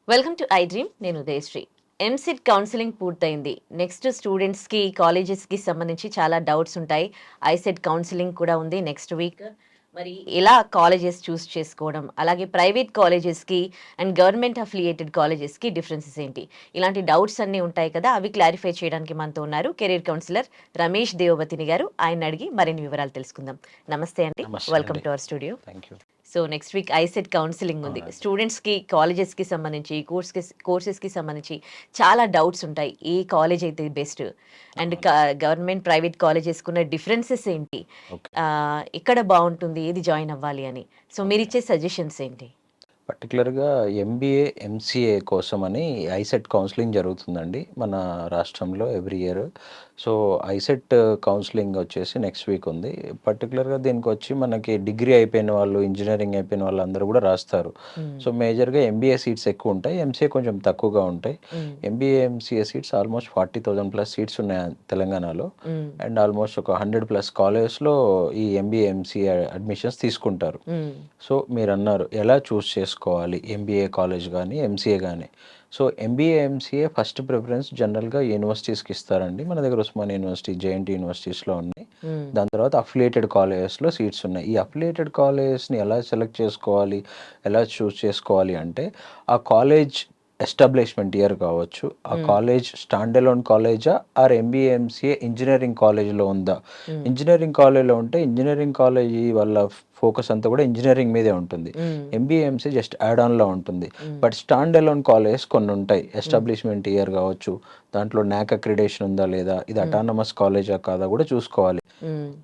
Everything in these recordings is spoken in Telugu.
Welcome to I dream. నేను ఉదయశ్రీ. ఎంసెట్ కౌన్సిలింగ్ పూర్తయింది. నెక్స్ట్ స్టూడెంట్స్కి కాలేజెస్కి సంబంధించి చాలా డౌట్స్ ఉంటాయి. ఐసెట్ కౌన్సిలింగ్ కూడా ఉంది నెక్స్ట్ వీక్. మరి ఎలా కాలేజెస్ చూస్ చేసుకోవడం, అలాగే ప్రైవేట్ కాలేజెస్కి అండ్ గవర్నమెంట్ అఫిలియేటెడ్ కాలేజెస్కి డిఫరెన్సెస్ ఏంటి, ఇలాంటి డౌట్స్ అన్నీ ఉంటాయి కదా, అవి క్లారిఫై చేయడానికి మనతో ఉన్నారు కెరీర్ కౌన్సిలర్ రమేష్ దేవవతిని గారు. ఆయన అడిగి మరిన్ని వివరాలు తెలుసుకుందాం. నమస్తే అండి, నమస్తే వెల్కమ్ అండి. To our studio. Thank you. So next week ICET counselling ఉంది. అవునండి. స్టూడెంట్స్కి కాలేజెస్కి సంబంధించి కోర్సెస్కి సంబంధించి చాలా డౌట్స్ ఉంటాయి. ఏ కాలేజ్ అయితే బెస్ట్ అండ్ అవును. గవర్నమెంట్ ప్రైవేట్ కాలేజెస్కి ఉన్న డిఫరెన్సెస్ ఏంటి, ఓకే. ఎక్కడ బాగుంటుంది, ఏది జాయిన్ అవ్వాలి అని. సో మీరు ఓకే. ఇచ్చే సజెషన్స్ ఏంటి? పర్టిక్యులర్‌గా ఎంబీఏ, ఎంసీఏ కోసమని ఐసెట్ కౌన్సిలింగ్ జరుగుతుందండి మన రాష్ట్రంలో every year. So, ICET counselling వచ్చేసి నెక్స్ట్ వీక్ ఉంది. పర్టిక్యులర్‌గా దీనికొచ్చి మనకి డిగ్రీ అయిపోయిన వాళ్ళు, ఇంజినీరింగ్ అయిపోయిన వాళ్ళందరూ కూడా రాస్తారు. సో, మేజర్‌గా ఎంబీఏ సీట్స్ ఎక్కువుంటాయి. ఎంసీఏ కొంచెం తక్కువగా ఉంటాయి. MBA, MCA seats almost 40,000 plus seats ఉన్నాయి తెలంగాణలో. అండ్ ఆల్మోస్ట్ ఒక 100 ప్లస్ కాలేజెస్‌లో ఈ ఎంబీఏ, ఎంసీఏ అడ్మిషన్స్ తీసుకుంటారు. సో, మీరన్నారు ఎలా చూస్ చేసుకోవాలి ఎంబీఏ కాలేజ్ గానీ, ఎంసీఏ గానీ. So, MBA, MCA first preference జనరల్‌గా యూనివర్సిటీస్‌కి ఇస్తారండి. మన దగ్గర ఉస్మానియా యూనివర్సిటీ, జేఎన్‌టీ యూనివర్సిటీస్‌లో ఉన్నాయి. దాని తర్వాత అఫిలియేటెడ్ కాలేజెస్‌లో సీట్స్ ఉన్నాయి. ఈ అఫిలియేటెడ్ కాలేజెస్‌ని ఎలా సెలెక్ట్ చేసుకోవాలి, ఎలా చూస్ చేసుకోవాలి అంటే, ఆ కాలేజ్ ఎస్టాబ్లిష్మెంట్ ఇయర్ కావచ్చు, ఆ కాలేజ్ స్టాండ్ అలోన్ కాలేజా ఆర్ ఎంబీఏ, ఎంసీఏ ఇంజినీరింగ్ కాలేజ్‌లో ఉందా? ఇంజినీరింగ్ కాలేజ్‌లో ఉంటే ఇంజినీరింగ్ కాలేజీ వాళ్ళ ఫోకస్ అంతా కూడా ఇంజినీరింగ్ మీదే ఉంటుంది. ఎంబీఏ, ఎంసీఏ జస్ట్ యాడ్ ఆన్‌లో ఉంటుంది. బట్ స్టాండ్ అలోన్ కాలేజెస్ కొన్ని ఉంటాయి. ఎస్టాబ్లిష్మెంట్ ఇయర్ కావచ్చు, దాంట్లో నాక్ అక్రిడేషన్ ఉందా లేదా, ఇది అటానమస్ కాలేజా కాదా కూడా చూసుకోవాలి.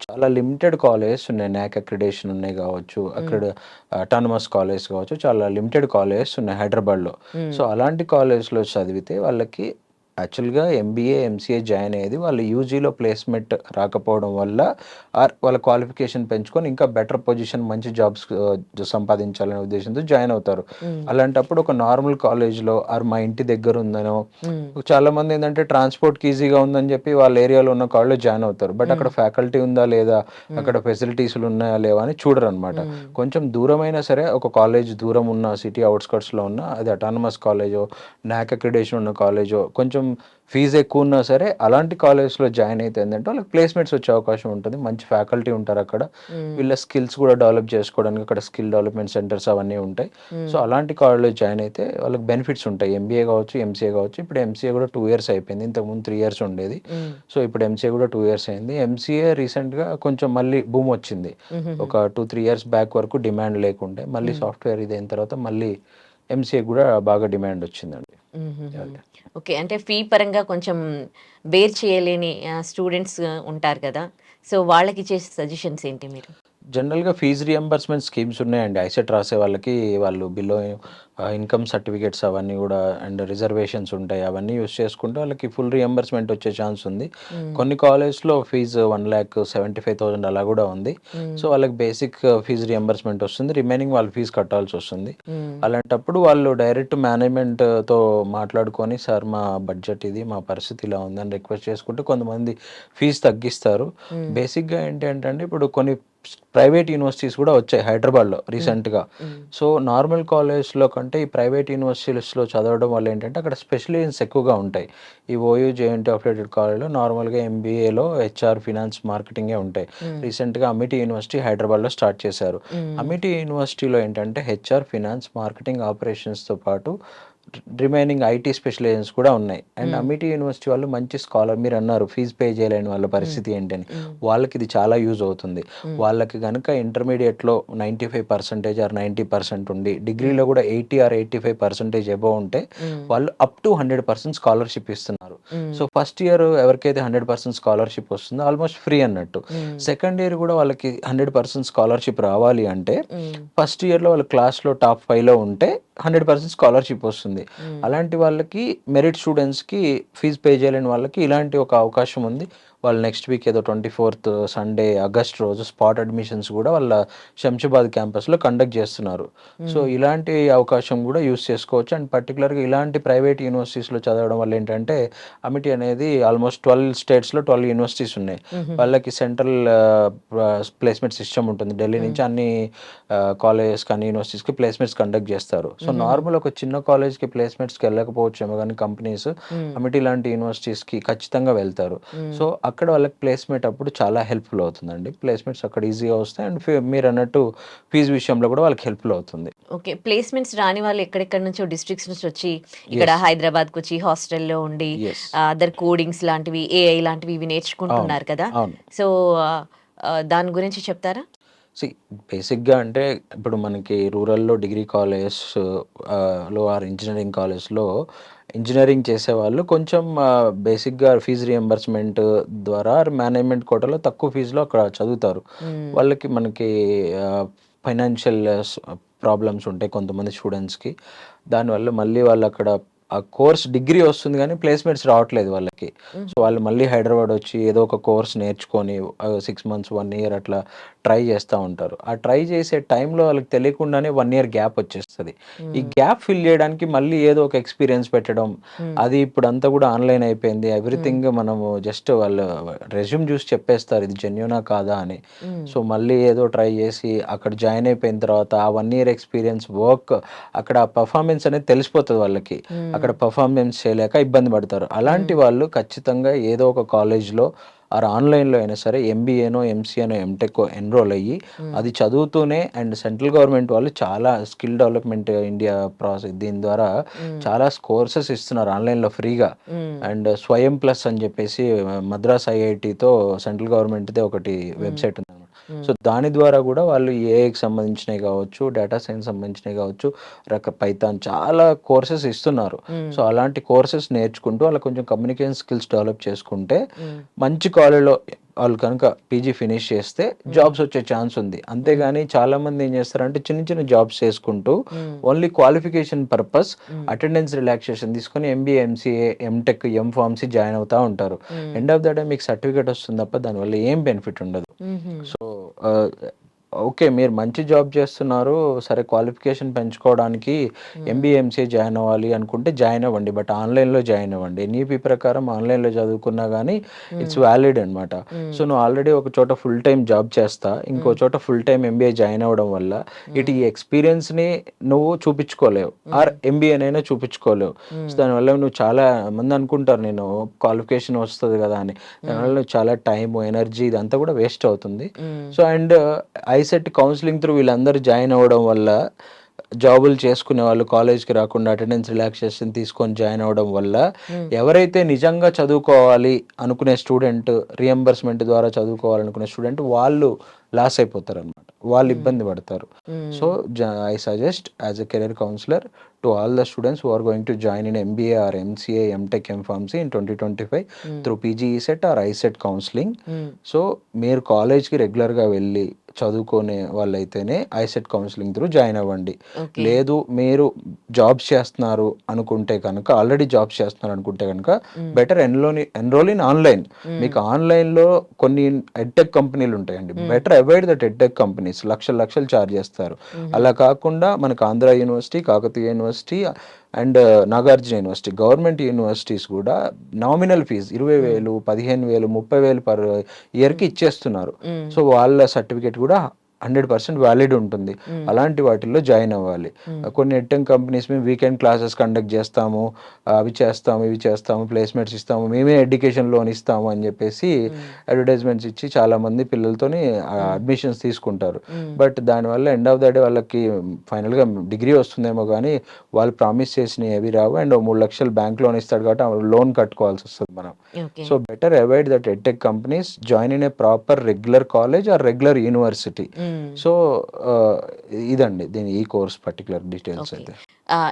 చాలా లిమిటెడ్ కాలేజెస్ ఉన్నాయి. నాక్ అక్రిడేషన్ ఉన్నాయి కావచ్చు, అక్కడ అటానమస్ కాలేజ్ కావచ్చు, చాలా లిమిటెడ్ కాలేజెస్ ఉన్నాయి హైదరాబాద్‌లో. సో, అలాంటి కాలేజ్‌లో చదివితే వాళ్ళకి యాక్చువల్‌గా ఎంబీఏ, ఎంసీఏ జాయిన్ అయ్యేది వాళ్ళు యూజీలో ప్లేస్‌మెంట్ రాకపోవడం వల్ల ఆర్ వాళ్ళ క్వాలిఫికేషన్ పెంచుకొని ఇంకా బెటర్ పొజిషన్, మంచి జాబ్స్ సంపాదించాలనే ఉద్దేశంతో జాయిన్ అవుతారు. అలాంటప్పుడు ఒక నార్మల్ కాలేజ్‌లో ఆర్ మా ఇంటి దగ్గర ఉందనో, చాలామంది ఏందంటే ట్రాన్స్‌పోర్ట్‌కి ఈజీగా ఉందని చెప్పి వాళ్ళ ఏరియాలో ఉన్న కాలేజ్‌లో జాయిన్ అవుతారు. బట్ అక్కడ ఫ్యాకల్టీ ఉందా లేదా, అక్కడ ఫెసిలిటీస్‌లు ఉన్నాయా లేవా అని చూడరనమాట. కొంచెం దూరమైనా సరే, ఒక కాలేజ్ దూరం ఉన్న సిటీ ఔట్‌స్కర్ట్స్‌లో ఉన్న అది అటానమస్ కాలేజో, నాక్ అక్రిడేషన్ ఉన్న కాలేజో, కొంచెం ఫీజు ఎక్కువ ఉన్నా సరే అలాంటి కాలేజ్‌లో జాయిన్ అయితే ఏందంటే వాళ్ళకి ప్లేస్‌మెంట్స్ వచ్చే అవకాశం ఉంటుంది. మంచి ఫ్యాకల్టీ ఉంటారు అక్కడ. వీళ్ళ స్కిల్స్ కూడా డెవలప్ చేసుకోవడానికి అక్కడ స్కిల్ డెవలప్‌మెంట్ సెంటర్స్ అవన్నీ ఉంటాయి. సో, అలాంటి కాలేజ్‌లో జాయిన్ అయితే వాళ్ళకి బెనిఫిట్స్ ఉంటాయి. ఎంబీఏ కావచ్చు, ఎంసీఏ కావచ్చు. ఇప్పుడు ఎంసీఏ కూడా 2 ఇయర్స్ అయిపోయింది. ఇంతకుముందు 3 ఇయర్స్ ఉండేది. సో, ఇప్పుడు ఎంసీఏ కూడా 2 ఇయర్స్ అయింది. ఎంసీఏ రీసెంట్‌గా కొంచెం మళ్ళీ బూమ్ వచ్చింది. ఒక 2, 3 ఇయర్స్ బ్యాక్ వరకు డిమాండ్ లేకుండే. మళ్ళీ సాఫ్ట్‌వేర్ ఇదైన తర్వాత మళ్ళీ ఎంసీఏ కూడా బాగా డిమాండ్ వచ్చిందండి. అదే. ఓకే, అంటే ఫీ పరంగా కొంచెం బేర్ చేయలేని స్టూడెంట్స్ ఉంటారు కదా, సో వాళ్ళకి ఇచ్చే సజెషన్స్ ఏంటి మీరు? జనరల్‌గా ఫీజ్ రియంబర్స్‌మెంట్ స్కీమ్స్ ఉన్నాయండి. ఐసెట్ రాసే వాళ్ళకి వాళ్ళు బిలో ఇన్‌కమ్ సర్టిఫికేట్స్ అవన్నీ గూడా అండ్ రిజర్వేషన్స్ ఉంటాయి. అవన్నీ యూజ్ చేసుకుంటే వాళ్ళకి ఫుల్ రియంబర్స్‌మెంట్ వచ్చే ఛాన్స్ ఉంది. కొన్ని కాలేజ్‌లో ఫీజు 1,75,000 అలా గూడా ఉంది. సో, వాళ్ళకి బేసిక్ ఫీజ్ రియంబర్స్‌మెంట్ వస్తుంది. రిమైనింగ్ వాళ్ళు ఫీజ్ కట్టాల్సొస్తుంది. అలాంటప్పుడు వాళ్ళు డైరెక్ట్ మేనేజ్‌మెంట్‌తో మాట్లాడుకొని, సార్ మా బడ్జెట్ ఇది, మా పరిస్థితి ఇలా ఉందని రిక్వెస్ట్ చేసుకుంటే కొంతమంది ఫీజ్ తగ్గిస్తారు. బేసిక్‌గా ఏంటంటే అండి, ఇప్పుడు కొన్ని ప్రైవేట్ యూనివర్సిటీస్ కూడా వచ్చాయి హైదరాబాద్‌లో రీసెంట్‌గా. సో, నార్మల్ కాలేజ్‌లో కంటే ఈ ప్రైవేట్ యూనివర్సిటీస్‌లో చదవడం వల్ల ఏంటంటే అక్కడ స్పెషలిజమ్స్ ఎక్కువగా ఉంటాయి. ఈ ఓయూ, జేఎన్‌టీ అఫిలియేటెడ్ కాలేజ్‌లో నార్మల్‌గా ఎంబీఏలో హెచ్ఆర్, ఫినాన్స్, మార్కెటింగే ఉంటాయి. రీసెంట్‌గా అమిటీ యూనివర్సిటీ హైదరాబాద్‌లో స్టార్ట్ చేశారు. అమిటీ యూనివర్సిటీలో ఏంటంటే హెచ్ఆర్, ఫినాన్స్, మార్కెటింగ్, ఆపరేషన్స్‌తో పాటు రిమైనింగ్ ఐటీ స్పెషలైజేషన్స్ కూడా ఉన్నాయి. అండ్ అమిటీ యూనివర్సిటీ వాళ్ళు మంచి స్కాలర్, మీరన్నారు ఫీజ్ పే చేయలేని వాళ్ళ పరిస్థితి ఏంటని. వాళ్ళకి ఇది చాలా యూజ్ అవుతుంది. వాళ్ళకి గనుక ఇంటర్మీడియేట్‌లో 95% ఆర్ 90% ఉండి, డిగ్రీలో కూడా 80 ఆర్ 85% అబోవ్ ఉంటే వాళ్ళు అప్ టు 100% స్కాలర్‌షిప్ ఇస్తున్నారు. సో, ఫస్ట్ ఇయర్ ఎవరికైతే 100% స్కాలర్‌షిప్ వస్తుందో ఆల్మోస్ట్ ఫ్రీ అన్నట్టు. సెకండ్ ఇయర్ కూడా వాళ్ళకి 100% స్కాలర్‌షిప్ రావాలి అంటే ఫస్ట్ ఇయర్‌లో వాళ్ళు క్లాస్‌లో టాప్ 5లో ఉంటే 100% స్కాలర్‌షిప్ వస్తుంది. అలాంటి వాళ్ళకి, మెరిట్ స్టూడెంట్స్‌కి, ఫీజ్ పే చేయలేని వాళ్ళకి ఇలాంటి ఒక అవకాశం ఉంది. వాళ్ళు నెక్స్ట్ వీక్ ఏదో 24th సండే ఆగస్ట్ రోజు స్పాట్ అడ్మిషన్స్ కూడా వాళ్ళ శంషాబాద్ క్యాంపస్లో కండక్ట్ చేస్తున్నారు. సో ఇలాంటి అవకాశం కూడా యూస్ చేసుకోవచ్చు. అండ్ పర్టికులర్గా ఇలాంటి ప్రైవేట్ యూనివర్సిటీస్లో చదవడం వల్ల ఏంటంటే అమిటీ అనేది ఆల్మోస్ట్ 12 స్టేట్స్లో 12 యూనివర్సిటీస్ ఉన్నాయి. వాళ్ళకి సెంట్రల్ ప్లేస్మెంట్ సిస్టమ్ ఉంటుంది. ఢిల్లీ నుంచి అన్ని కాలేజెస్ కానీ యూనివర్సిటీస్కి ప్లేస్మెంట్స్ కండక్ట్ చేస్తారు. సో నార్మల్ ఒక చిన్న కాలేజ్కి ప్లేస్మెంట్స్కి వెళ్ళకపోవచ్చేమో కానీ కంపెనీస్ అమిటీ లాంటి యూనివర్సిటీస్కి ఖచ్చితంగా వెళ్తారు. సో అక్కడ వాళ్ళకి ప్లేస్మెంట్ అప్పుడు చాలా హెల్ప్ఫుల్ అవుతుందండి. ప్లేస్మెంట్స్ అక్కడ ఈజీగా వస్తాయి. అండ్ మీరు అన్నట్టు ఫీజు విషయంలో కూడా వాళ్ళకి హెల్ప్ఫుల్ అవుతుంది. ఓకే. ప్లేస్మెంట్స్ రాని వాళ్ళు ఎక్కడెక్కడి నుంచో డిస్ట్రిక్ట్స్ నుంచి వచ్చి ఇక్కడ హైదరాబాద్కి వచ్చి హాస్టల్లో ఉండి ఎస్, అదర్ కోడింగ్స్ లాంటివి, ఏఐ లాంటివి ఇవి నేర్చుకుంటున్నారు కదా. అవును. సో దాని గురించి చెప్తారా? బేసిక్గా అంటే ఇప్పుడు మనకి రూరల్లో డిగ్రీ కాలేజెస్ లో ఆర్ ఇంజనీరింగ్ కాలేజ్లో ఇంజనీరింగ్ చేసేవాళ్ళు కొంచెం బేసిక్గా ఫీజు రియంబర్స్మెంట్ ద్వారా మేనేజ్మెంట్ కోటాలో తక్కువ ఫీజులో అక్కడ చదువుతారు. వాళ్ళకి మనకి ఫైనాన్షియల్ ప్రాబ్లమ్స్ ఉంటాయి కొంతమంది స్టూడెంట్స్కి. దానివల్ల మళ్ళీ వాళ్ళు అక్కడ ఆ కోర్స్ డిగ్రీ వస్తుంది కానీ ప్లేస్మెంట్స్ రావట్లేదు వాళ్ళకి. సో వాళ్ళు మళ్ళీ హైదరాబాద్ వచ్చి ఏదో ఒక కోర్స్ నేర్చుకొని 6 months 1 year అట్లా ట్రై చేస్తూ ఉంటారు. ఆ ట్రై చేసే టైంలో వాళ్ళకి తెలియకుండానే 1 year గ్యాప్ వచ్చేస్తుంది. ఈ గ్యాప్ ఫిల్ చేయడానికి మళ్ళీ ఏదో ఒక ఎక్స్పీరియన్స్ పెట్టడం, అది ఇప్పుడు అంతా కూడా ఆన్లైన్ అయిపోయింది. ఎవ్రీథింగ్ మనము జస్ట్ వాళ్ళు రెజ్యూమ్ చూసి చెప్పేస్తారు ఇది జెన్యూనా కాదా అని. సో మళ్ళీ ఏదో ట్రై చేసి అక్కడ జాయిన్ అయిపోయిన తర్వాత ఆ 1 year ఎక్స్పీరియన్స్ వర్క్ అక్కడ పర్ఫార్మెన్స్ అనేది తెలిసిపోతుంది వాళ్ళకి. అక్కడ పర్ఫార్మెన్స్ చేయలేక ఇబ్బంది పడతారు. అలాంటి వాళ్ళు ఖచ్చితంగా ఏదో ఒక కాలేజ్లో ఆర్ ఆన్లైన్లో అయినా సరే ఎంబీఏనో ఎంసీఏనో ఎంటెక్ ఎన్రోల్ అయ్యి అది చదువుతూనే, అండ్ సెంట్రల్ గవర్నమెంట్ వాళ్ళు చాలా స్కిల్ డెవలప్మెంట్ ఇండియా ప్రాసెస్ దీని ద్వారా చాలా కోర్సెస్ ఇస్తున్నారు ఆన్లైన్లో ఫ్రీగా. అండ్ స్వయం ప్లస్ అని చెప్పేసి మద్రాస్ ఐఐటితో సెంట్రల్ గవర్నమెంట్దే ఒకటి వెబ్సైట్ ఉంది. సో దాని ద్వారా కూడా వాళ్ళు ఏఐకి సంబంధించినవి కావచ్చు, డేటా సైన్స్ సంబంధించినవి కావచ్చు, పైథాన్ చాలా కోర్సెస్ ఇస్తున్నారు. సో అలాంటి కోర్సెస్ నేర్చుకుంటూ వాళ్ళు కొంచెం కమ్యూనికేషన్ స్కిల్స్ డెవలప్ చేసుకుంటే మంచి కాలేజ్లో వాళ్ళు కనుక పీజీ ఫినిష్ చేస్తే జాబ్స్ వచ్చే ఛాన్స్ ఉంది. అంతేగాని చాలా మంది ఏం చేస్తారంటే చిన్న చిన్న జాబ్స్ చేసుకుంటూ only qualification purpose attendance relaxation తీసుకొని MBA MCA MTech MPharmacy join అవుతూ ఉంటారు. ఎండ్ ఆఫ్ ద డే మీకు సర్టిఫికేట్ వస్తుంది తప్ప దానివల్ల ఏం బెనిఫిట్ ఉండదు. సో ఓకే, మీరు మంచి జాబ్ చేస్తున్నారు, సరే క్వాలిఫికేషన్ పెంచుకోవడానికి ఎంబీఏ ఎంసీఏ జాయిన్ అవ్వాలి అనుకుంటే జాయిన్ అవ్వండి. బట్ ఆన్లైన్లో జాయిన్ అవ్వండి. ఎన్ఈపీ ప్రకారం ఆన్లైన్లో చదువుకున్నా కానీ ఇట్స్ వ్యాలిడ్ అనమాట. సో నువ్వు ఆల్రెడీ ఒక చోట ఫుల్ టైం జాబ్ చేస్తా, ఇంకో చోట ఫుల్ టైం ఎంబీఏ జాయిన్ అవ్వడం వల్ల ఇటు ఈ ఎక్స్పీరియన్స్ని నువ్వు చూపించుకోలేవు, ఆర్ ఎంబీఏనైనా చూపించుకోలేవు. సో దానివల్ల నువ్వు చాలా మంది అనుకుంటారు నేను క్వాలిఫికేషన్ వస్తుంది కదా అని, దానివల్ల నువ్వు చాలా టైం ఎనర్జీ ఇదంతా కూడా వేస్ట్ అవుతుంది. So and ICET counselling through వీళ్ళందరూ జాయిన్ అవ్వడం వల్ల జాబులు చేసుకునే వాళ్ళు కాలేజ్కి రాకుండా అటెండెన్స్ రిలాక్సేషన్ తీసుకొని జాయిన్ అవ్వడం వల్ల ఎవరైతే నిజంగా చదువుకోవాలి అనుకునే స్టూడెంట్, రియంబర్స్మెంట్ ద్వారా చదువుకోవాలనుకునే స్టూడెంట్ వాళ్ళు లాస్ అయిపోతారు అనమాట, వాళ్ళు ఇబ్బంది పడతారు. So I suggest as a career counsellor to all the students who are going to join in MBA or MCA, MTech, M.Pharmacy in 2025 through PG ECET or ICET counseling. So మీరు కాలేజ్కి రెగ్యులర్గా వెళ్ళి చదువుకునే వాళ్ళైతేనే ఐసెట్ కౌన్సిలింగ్ త్రూ జాయిన్ అవ్వండి. లేదు మీరు జాబ్స్ చేస్తున్నారు అనుకుంటే కనుక, ఆల్రెడీ జాబ్స్ చేస్తున్నారు అనుకుంటే కనుక బెటర్ ఎన్రోల్ ఇన్ ఆన్లైన్. మీకు ఆన్లైన్లో కొన్ని ఎడ్టెక్ కంపెనీలు ఉంటాయండి, better avoid that edtech companies. లక్షలు ఛార్జ్ చేస్తారు. అలా కాకుండా మనకు Andhra university, Kakatiya university and Nagarjuna university, government universities కూడా నామినల్ ఫీజు 20,000, 15,000, 30,000 పర్ ఇయర్కి ఇచ్చేస్తున్నారు. సో వాళ్ళ సర్టిఫికేట్ కూడా 100% వ్యాలిడ్ ఉంటుంది. అలాంటి వాటిల్లో జాయిన్ అవ్వాలి. కొన్ని ఎడ్టెక్ కంపెనీస్ మేము వీకెండ్ క్లాసెస్ కండక్ట్ చేస్తాము, అవి చేస్తాము, ఇవి చేస్తాము, ప్లేస్మెంట్స్ ఇస్తాము, మేమే ఎడ్యుకేషన్ లోన్ ఇస్తాము అని చెప్పేసి అడ్వర్టైజ్మెంట్స్ ఇచ్చి చాలా మంది పిల్లలతోని అడ్మిషన్స్ తీసుకుంటారు. బట్ దానివల్ల ఎండ్ ఆఫ్ ద డే వాళ్ళకి ఫైనల్గా డిగ్రీ వస్తుందేమో కానీ వాళ్ళు ప్రామిస్ చేసినవి ఏవి రావు. అండ్ 3 లక్షలు బ్యాంక్ లోన్ ఇస్తాడు కాబట్టి ఆ లోన్ కట్టుకోవాల్సి వస్తుంది మనం. So better avoid that edtech companies, join in a proper regular college are regular university. హ్మ్. సో ఆహ్, ఇదండి ఈ కోర్స్ పర్టిక్యులర్ డీటెయిల్స్ ఓకే. అయితే.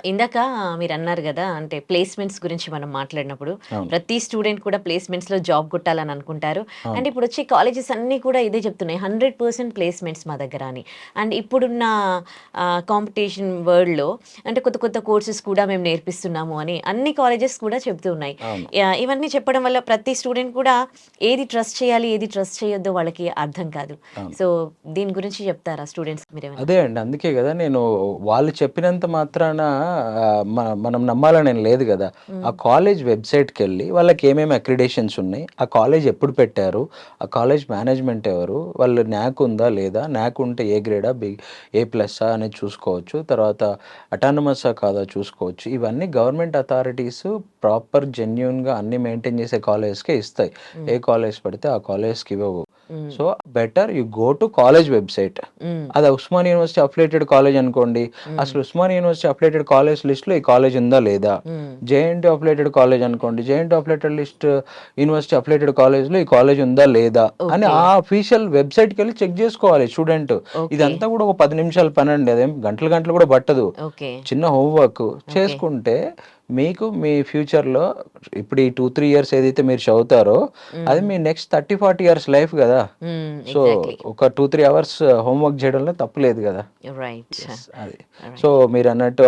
ఇందాక మీరన్నారు గదా! అంటే ప్లేస్‌మెంట్స్ గురించి మనం మాట్లాడినప్పుడు, అవును. ప్రతి స్టూడెంట్ కూడా ప్లేస్‌మెంట్స్‌లో జాబ్ కొట్టాలని అనుకుంటారు. అండ్ అవును. ఇప్పుడొచ్చే కాలేజెస్ అన్నీ కూడా ఇదే చెప్తున్నాయి. 100% ప్లేస్‌మెంట్స్ మా దగ్గర అని. అండ్ ఇప్పుడున్న కాంపిటీషన్ వరల్డ్‌లో అంటే కొత్త కొత్త కోర్సెస్ కూడా మేము నేర్పిస్తున్నాము అని అన్ని కాలేజెస్ కూడా చెప్తూ ఉన్నాయి. అవును. ఇవన్నీ చెప్పడం వల్ల ప్రతి స్టూడెంట్ కూడా ఏది ట్రస్ట్ చేయాలి, ఏది ట్రస్ట్ చేయొద్దో వాళ్ళకి అర్థం కాదు. అవును. సో, దీని గురించి చెప్తారా స్టూడెంట్స్‌కి మీరేమైనా? అదే అండి. అందుకే గదా! నేను వాళ్ళు చెప్పినంత మాత్రాన మనం నమ్మాలనేం లేదు గదా! ఆ హ్మ్. కాలేజ్ వెబ్‌సైట్‌కెళ్ళి వాళ్ళకేమేమి అక్రిడేషన్స్ ఉన్నాయి, ఆ కాలేజ్ ఎప్పుడు పెట్టారు, ఆ కాలేజ్ మేనేజ్‌మెంట్ ఎవరు, వాళ్ళు న్యాక్ ఉందా లేదా, న్యాక్ ఉంటే ఏ గ్రేడా, ఏ ప్లస్సా అనేది చూసుకోవచ్చు. తర్వాత అటానమస్సా కాదా చూసుకోవచ్చు. ఇవన్నీ గవర్నమెంట్ అథారిటీస్ ప్రాపర్ జెన్యూన్‌గా అన్నీ మెయింటైన్ చేసే కాలేజ్‌కే ఇస్తాయి. హ్మ్. ఏ కాలేజ్ పడితే ఆ కాలేజ్‌కి ఇవ్వవు. హ్మ్. So, better you go to college website. హ్మ్. అది ఉస్మానియా యూనివర్సిటీ అఫిలియేటెడ్ కాలేజ్ అనుకోండి. హ్మ్. అసలు ఉస్మానియా యూనివర్సిటీ అఫిలియేటెడ్ కాలేజ్ లిస్ట్‌లో ఈ కాలేజ్ ఉందా లేదా? హ్మ్. జేఎన్‌టీయూ అఫిలియేటెడ్ కాలేజ్ అనుకోండి. జేఎన్‌టీయూ అఫిలియేటెడ్ యూనివర్సిటీ అఫిలియేటెడ్ కాలేజ్‌లో ఈ కాలేజ్ ఉందా లేదా? అని ఓకే. ఆ అఫీషియల్ వెబ్‌సైట్‌కెళ్ళి చెక్ జేసుకోవాలి స్టూడెంట్. ఓకే. ఇదంతా గూడా ఒక 10 నిమిషాల పనండి. అదేం గంటలు గంటలు గూడా పట్టదు. ఓకే. చిన్న హోమ్ వర్క్ ఓకే. చేసుకుంటే మీకు మీ ఫ్యూచర్‌లో ఇప్పుడు ఈ 2, 3 ఇయర్స్ ఏదైతే మీరు చదువుతారో అది హ్మ్. మీ నెక్స్ట్ 30, 40 ఇయర్స్ లైఫ్ గదా! హ్మ్. So, exactly. ఒక 2, 3 అవర్స్ హోమ్ వర్క్ చేయడంలో తప్పులేదు గదా! రైట్. యెస్. అది. So, right. మీరన్నట్టు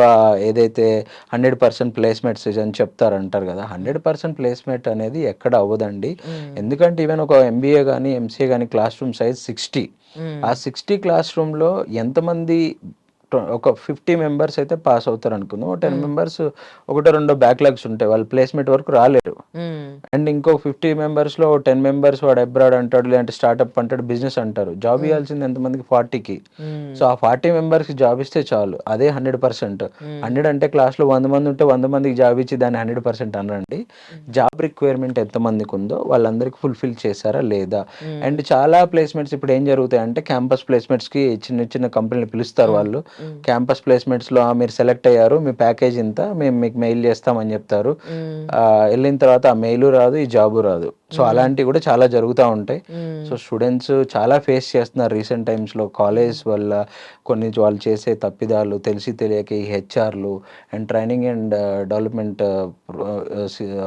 ఏదైతే 100% ప్లేస్‌మెంట్స్ అని చెప్తారంటారు గదా! హ్మ్. 100% ప్లేస్‌మెంట్ అనేది ఎక్కడ అవ్వదండి. హ్మ్. ఎందుకంటే ఈవెన్ ఒక ఎంబీఏ గాని, ఎంసీఏ గాని క్లాస్ రూమ్ సైజ్ 60. హ్మ్. ఆ 60 క్లాస్ రూమ్‌లో ఎంతమంది ఒక 50 మెంబర్స్ అయితే పాస్ అవుతారనుకుందాం. ఒక 10 హ్మ్. మెంబర్స్ ఒకటో రెండో బ్యాక్‌లాగ్స్ ఉంటాయి. వాళ్ళు ప్లేస్‌మెంట్ వరకు రాలేరు. హ్మ్. అండ్ ఇంకో 50 మెంబర్స్‌లో 10 మెంబర్స్ వాడు అబ్రాడ్ అంటాడు, లేదంటే స్టార్టప్ అంటాడు, బిజినెస్ అంటారు. జాబ్ హ్మ్. ఇయ్యాల్సింది ఎంతమందికి 40కి. సో, హ్మ్. ఆ 40 మెంబర్స్‌కి జాబ్ ఇస్తే చాలు. అదే 100%. హ్మ్. 100 అంటే క్లాస్‌లో 100 మంది ఉంటే 100 మందికి జాబ్ ఇచ్చి దాన్ని 100% అనరండి. హ్మ్. జాబ్ రిక్వైర్మెంట్ ఎంతమందికి ఉందో వాళ్ళందరికి ఫుల్‌ఫిల్ చేశారా లేదా? హ్మ్. అండ్ చాలా ప్లేస్‌మెంట్స్ ఇప్పుడు ఏం జరుగుతాయంటే క్యాంపస్ ప్లేస్‌మెంట్స్‌కి చిన్న చిన్న కంపెనీలు పిలుస్తారు హ్మ్. వాళ్ళు. హ్మ్. క్యాంపస్ ప్లేస్‌మెంట్స్‌లో మీరు సెలెక్ట్ అయ్యారు. మీ ప్యాకేజ్ ఇంత. మేము మీకు మెయిల్ చేస్తామని చెప్తారు. హ్మ్. ఎళ్ళిన తర్వాత ఆ మెయిలు రాదు. ఈ జాబు రాదు. సో, హ్మ్. అలాంటివి కూడా చాలా జరుగుతా ఉంటాయి. హ్మ్. సో, స్టూడెంట్స్ చాలా ఫేస్ చేస్తున్నారు రీసెంట్ టైమ్స్‌లో హ్మ్. కాలేజ్ వల్ల కొన్ని వాళ్ళు చేసే తప్పిదాలు తెలిసి తెలియక ఈ హెచ్ఆర్‌లు అండ్ ట్రైనింగ్ అండ్ డెవలప్‌మెంట్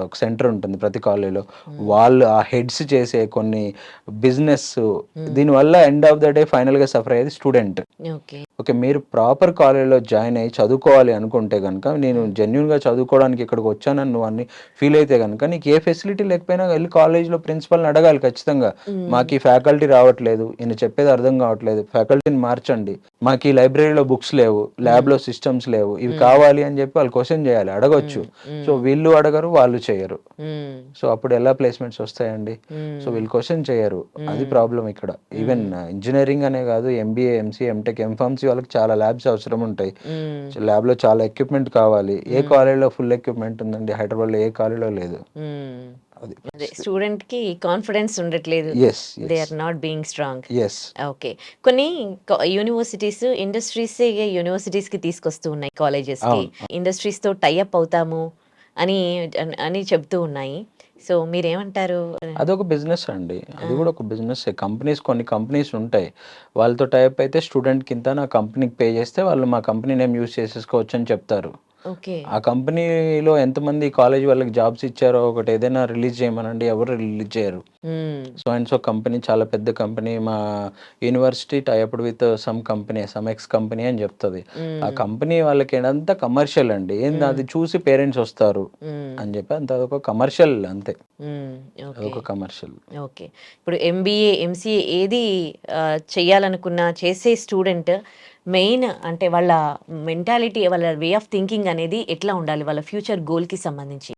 ఒక సెంటర్ ఉంటుంది ప్రతి కాలేజ్‌లో. హ్మ్. వాళ్ళు ఆ హెడ్స్ చేసే కొన్ని బిజినెస్ హ్మ్. దీనివల్ల ఎండ్ ఆఫ్ ద డే ఫైనల్‌గా సఫర్ అయ్యేది స్టూడెంట్. ఓకే. ఓకే. మీరు ప్రాపర్ కాలేజ్‌లో జాయిన్ అయ్యి చదువుకోవాలి అనుకుంటే గనక, నేను హ్మ్. జెన్యూన్‌గా చదువుకోవడానికి ఇక్కడికొచ్చానని నువ్వు ఫీల్ అయితే గనక, నీకు ఏ ఫెసిలిటీ లేకపోయినా ఎళ్లి కాలేజ్‌లో ప్రిన్సిపల్‌ని అడగాలి ఖచ్చితంగా. హ్మ్. మాకీ ఫ్యాకల్టీ రావట్లేదు. ఈయన చెప్పేది అర్థం కావట్లేదు. ఫ్యాకల్టీని మార్చండి. మాకీ లైబ్రరీలో బుక్స్ లేవు. హ్మ్. ల్యాబ్‌లో సిస్టమ్స్ లేవు. ఇవి హ్మ్. కావాలి అని చెప్పి వాళ్ళు క్వెషన్ చేయాలి. అడగొచ్చు. హ్మ్. సో, హ్మ్. వీళ్ళు అడగరు, వాళ్ళు చెయ్యరు. హ్మ్. సో, అప్పుడు ఎలా ప్లేస్‌మెంట్స్ వస్తాయండి? సో, హ్మ్. వీళ్ళు క్వెషన్ చెయ్యరు. అది హ్మ్. ప్రాబ్లమ్ ఇక్కడ. ఈవెన్ హ్మ్. ఇంజినీరింగ్ అనే కాదు ఎంబీఏ, ఎంసీఏ, ఎంటెక్, ఎంఫార్మసీ వాళ్ళకి చాలా ల్యాబ్స్ అవసరం ఉంటాయి. హ్మ్. ల్యాబ్‌లో చాలా ఎక్విప్‌మెంట్ కావాలి. ఏ హ్మ్. కాలేజ్‌లో ఫుల్ ఎక్విప్‌మెంట్ ఉందండి? హైదరాబాద్‌లో ఏ కాలేజ్‌లో లేదు. హ్మ్. అది అదే పరిస్థితి. స్టూడెంట్‌కి కాన్ఫిడెన్స్ ఉండట్లేదు. Yes. They yes. Are not being strong. Yes. Okay. కొన్ని యూనివర్సిటీస్, ఇండస్ట్రీసే యూనివర్సిటీస్‌కి తీసుకొస్తూ ఉన్నాయి కాలేజెస్‌కి. అవును. ఇండస్ట్రీస్‌తో టై అప్ అవుతాము అని అని చెప్తూ ఉన్నాయి. సో, మీరేమంటారు? అదొక బిజినెస్ అండి. ఆ! అది కూడా ఒక బిజినెస్సే. కొన్ని కంపెనీస్ ఉంటాయి. వాళ్ళతో టై అప్ అయితే స్టూడెంట్‌కింత నా కంపెనీకి పే చేస్తే వాళ్ళు మా కంపెనీ నేమ్ యూజ్ చేసేసుకోవచ్చని చెప్తారు. ఓకే. ఆ కంపెనీలో ఎంతమంది కాలేజ్ వాళ్ళకి జాబ్స్ ఇచ్చారో ఒకటి ఏదైనా రిలీజ్ చేయమనండి. ఎవరు రిలీజ్ చేయరు. హ్మ్. సో అండ్ సో కంపెనీ చాలా పెద్ద కంపెనీ. మా university tie upped with some X company అని చెప్తది. ఆ హ్మ్. కంపెనీ వాళ్ళకేందంతా కమర్షియల్ అండి. ఏంది హ్మ్. అది చూసి పేరెంట్స్ వస్తారు హ్మ్. అని చెప్పి అంత అదొక కమర్షియల్ అంతే. హ్మ్. ఓకే. అదొక కమర్షియల్. ఓకే. ఇప్పుడు ఎంబీఏ, ఎంసీఏ ఏది చేయాలనుకున్న చేసే స్టూడెంట్ మెయిన్ అంటే వాళ్ళ మెంటాలిటీ, వాళ్ళ వే ఆఫ్ థింకింగ్ అనేది ఎట్లా ఉండాలి? వాళ్ళ ఫ్యూచర్ గోల్‌కి సంబంధించి?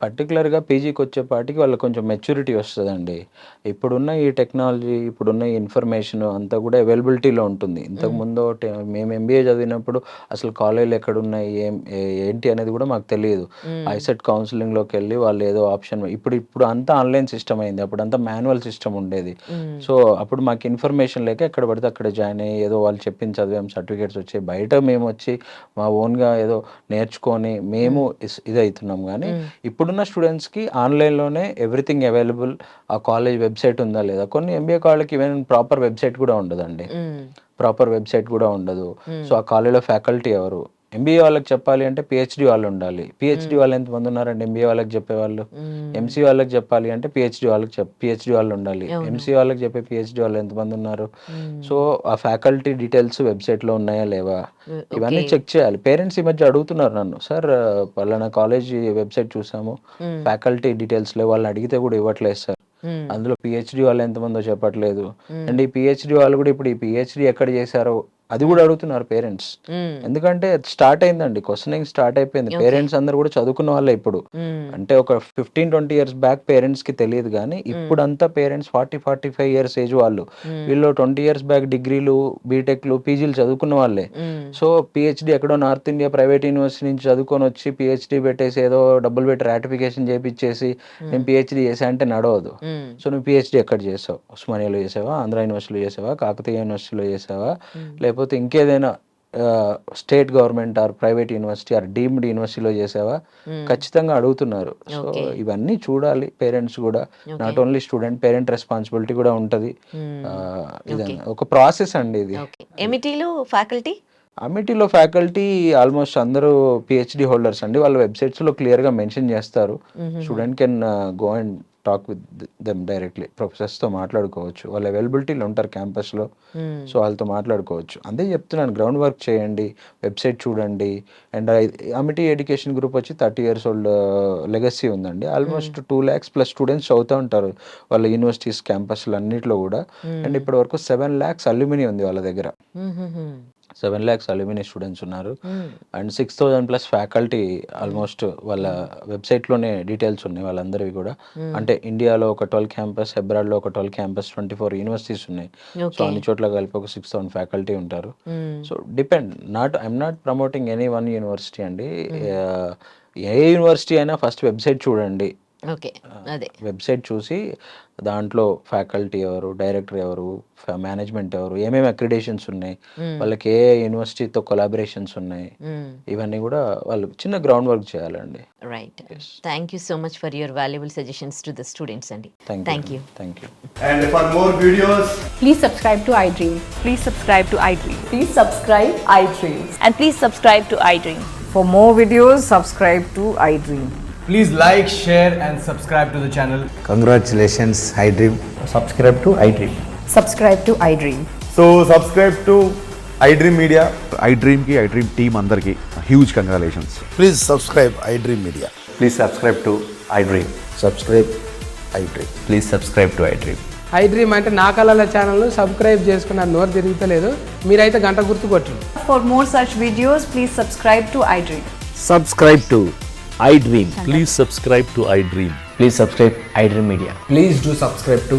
పర్టిక్యులర్‌గా పీజీకొచ్చేపాటికి వాళ్ళకి కొంచెం మెచ్యూరిటీ వస్తదండి. ఇప్పుడున్న ఈ టెక్నాలజీ, ఇప్పుడున్న ఈ ఇన్ఫర్మేషన్ అంతా కూడా అవైలబిలిటీలో ఉంటుంది. హ్మ్. ఇంతకుముందు మేము ఎంబీఏ చదివినప్పుడు అసలు కాలేజీలు ఎక్కడున్నాయి, ఏంటి అనేది కూడా మాకు తెలీదు. హ్మ్. ఐసెట్ కౌన్సెలింగ్‌లోకెళ్ళి వాళ్ళు ఏదో ఆప్షన్ ఇప్పుడు అంతా ఆన్‌లైన్ సిస్టమ్ అయింది. అప్పుడంతా మాన్యువల్ సిస్టమ్ ఉండేది. హ్మ్. సో, అప్పుడు మాకు ఇన్ఫర్మేషన్ లేక ఎక్కడ పడితే అక్కడ జాయిన్ అయ్యి ఏదో వాళ్ళు చెప్పింది చదివాం, సర్టిఫికేట్స్ వచ్చాయి. బయట మేమొచ్చి మా ఓన్‌గా ఏదో నేర్చుకొని మేము హ్మ్. ఇదవుతున్నాం గానీ, హ్మ్. ఇప్పుడున్న స్టూడెంట్స్కి ఆన్లైన్లోనే ఎవ్రీథింగ్ అవైలబుల్. ఆ కాలేజ్ వెబ్సైట్ ఉందా లేదా, కొన్ని ఎంబీఏ కాలేజ్కి ఈవెన్ ప్రాపర్ వెబ్సైట్ కూడా ఉండదండి, ప్రాపర్ వెబ్సైట్ కూడా ఉండదు. సో ఆ కాలేజ్లో ఫ్యాకల్టీ ఎవరు, ఎంబీఏ వాళ్ళకి చెప్పాలి అంటే పిహెచ్డి వాళ్ళు ఉండాలి. పిహెచ్డి వాళ్ళు ఎంతమంది ఉన్నారండి ఎంబీఏ వాళ్ళకి చెప్పేవాళ్ళు? ఎంసీ వాళ్ళకి చెప్పాలి అంటే పిహెచ్డి వాళ్ళు ఉండాలి. ఎంసీ వాళ్ళకి చెప్పే పిహెచ్డి వాళ్ళు ఎంతమంది ఉన్నారు? సో ఆ ఫ్యాకల్టీ డీటెయిల్స్ వెబ్సైట్లో ఉన్నాయా లేవా, ఇవన్నీ చెక్ చేయాలి. పేరెంట్స్ ఈ మధ్య అడుగుతున్నారు నన్ను, సార్ పలానా కాలేజీ వెబ్సైట్ చూసాము, ఫ్యాకల్టీ డీటెయిల్స్ లేవు, వాళ్ళని అడిగితే కూడా ఇవ్వట్లేదు సార్, అందులో పిహెచ్డి వాళ్ళు ఎంతమందో చెప్పట్లేదు. అండ్ ఈ పిహెచ్డి వాళ్ళు కూడా ఇప్పుడు ఈ పిహెచ్డి ఎక్కడ చేశారో అది కూడా అడుగుతున్నారు పేరెంట్స్. ఎందుకంటే స్టార్ట్ అయిందండి, క్వశ్చనింగ్ స్టార్ట్ అయిపోయింది. పేరెంట్స్ అందరూ కూడా చదువుకున్న వాళ్ళే ఇప్పుడు. అంటే ఒక 15-20 ఇయర్స్ బ్యాక్ పేరెంట్స్ కి తెలియదు, కానీ ఇప్పుడంతా పేరెంట్స్ 40-45 ఇయర్స్ ఏజ్ వాళ్ళు, వీళ్ళు 20 ఇయర్స్ బ్యాక్ డిగ్రీలు, బీటెక్లు, పీజీలు చదువుకున్న వాళ్ళే. సో పిహెచ్డి ఎక్కడో నార్త్ ఇండియా ప్రైవేట్ యూనివర్సిటీ నుంచి చదువుకొని వచ్చి పిహెచ్డి పెట్టేసి ఏదో డబ్బులు పెట్టి రాటిఫికేషన్ చేపించేసి నేను పిహెచ్డి చేసా అంటే నడవదు. సో నువ్వు పిహెచ్డి ఎక్కడ చేసావు? ఉస్మానియాలో చేసావా, ఆంధ్ర యూనివర్సిటీలో చేసావా, కాకతీయ యూనివర్సిటీలో చేసావా, లేకపోతే ఇంకేదైనా state government or private university or deemed యూనివర్సిటీలో చేసావా, ఖచ్చితంగా అడుగుతున్నారు. సో ఇవన్నీ చూడాలి పేరెంట్స్ కూడా, not only student, parent responsibility కూడా ఉంటుంది. ఇదన్నా ఒక ప్రాసెస్ అండి ఇది. ఎమిటీలో ఫ్యాకల్టీ, అమిటీలో ఫ్యాకల్టీ ఆల్మోస్ట్ అందరూ పిహెచ్డి హోల్డర్స్ అండి. వాళ్ళ వెబ్సైట్స్లో క్లియర్గా మెన్షన్ చేస్తారు. Student can go and talk with them directly, ప్రొఫెసర్స్తో మాట్లాడుకోవచ్చు, వాళ్ళు అవైలబిలిటీలో ఉంటారు క్యాంపస్లో. సో వాళ్ళతో మాట్లాడుకోవచ్చు. అదే చెప్తున్నాను, గ్రౌండ్ వర్క్ చేయండి, వెబ్సైట్ చూడండి. అండ్ అమిటీ ఎడ్యుకేషన్ గ్రూప్ వచ్చి 30 years ఓల్డ్ లెగసీ ఉందండి. ఆల్మోస్ట్ 2 lakhs ప్లస్ స్టూడెంట్స్ చదువుతూ ఉంటారు వాళ్ళ యూనివర్సిటీస్ క్యాంపస్లు అన్నింటిలో కూడా. అండ్ ఇప్పటి వరకు 7 lakhs అల్యూమినీ ఉంది వాళ్ళ దగ్గర. 7 lakhs అల్యూమినీ స్టూడెంట్స్ ఉన్నారు. అండ్ 6,000 ప్లస్ ఫ్యాకల్టీ ఆల్మోస్ట్ వాళ్ళ వెబ్సైట్లోనే డీటెయిల్స్ ఉన్నాయి వాళ్ళందరివి కూడా. అంటే ఇండియాలో ఒక 12 క్యాంపస్, అబ్రాడ్లో ఒక 12 క్యాంపస్, 24 యూనివర్సిటీస్ ఉన్నాయి. సో అన్ని చోట్ల కలిపి ఒక 6,000 ఫ్యాకల్టీ ఉంటారు. So depend, I'm not promoting any one university అండి. ఏ యూనివర్సిటీ అయినా ఫస్ట్ వెబ్సైట్ చూడండి. ఓకే, అదే వెబ్సైట్ చూసి దాంట్లో ఫ్యాకల్టీ ఎవరు, డైరెక్టర్ ఎవరు, మేనేజ్మెంట్ ఎవరు, ఏమేమి అక్రిడేషన్స్ ఉన్నాయి, వాళ్ళకి ఏ యూనివర్సిటీతో కొలాబరేషన్స్ ఉన్నాయి, ఇవన్నీ కూడా వాళ్ళు చిన్న గ్రౌండ్ వర్క్ చేయాలండి. Right. Thank you so much for your valuable suggestions to the students అండి. Thank you. And for more videos, Please subscribe to iDream. Please subscribe to iDream. Please subscribe iDream. And please subscribe to iDream. For more videos, subscribe to iDream. please like, share and subscribe to the channel. Congratulations, iDream. Subscribe to iDream. Subscribe to iDream. So subscribe to iDream Media. iDream team అందరికి huge congratulations. Please subscribe iDream Media. Please subscribe to iDream. Subscribe iDream. Please subscribe to iDream. iDream అంటే నా కళల ఛానల్ను సబ్స్క్రైబ్ చేసుకున్న నోరు తిరుగుతలేదు, మీరైతే గంట గుర్తు కొట్టండి. For more such videos, please subscribe to iDream. Subscribe to iDream. Please subscribe to iDream. Please subscribe iDream Media. Please do subscribe to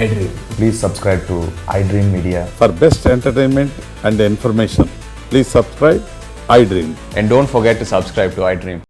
iDream. Please subscribe to iDream Media. For best entertainment and information, please subscribe iDream. And don't forget to subscribe to iDream.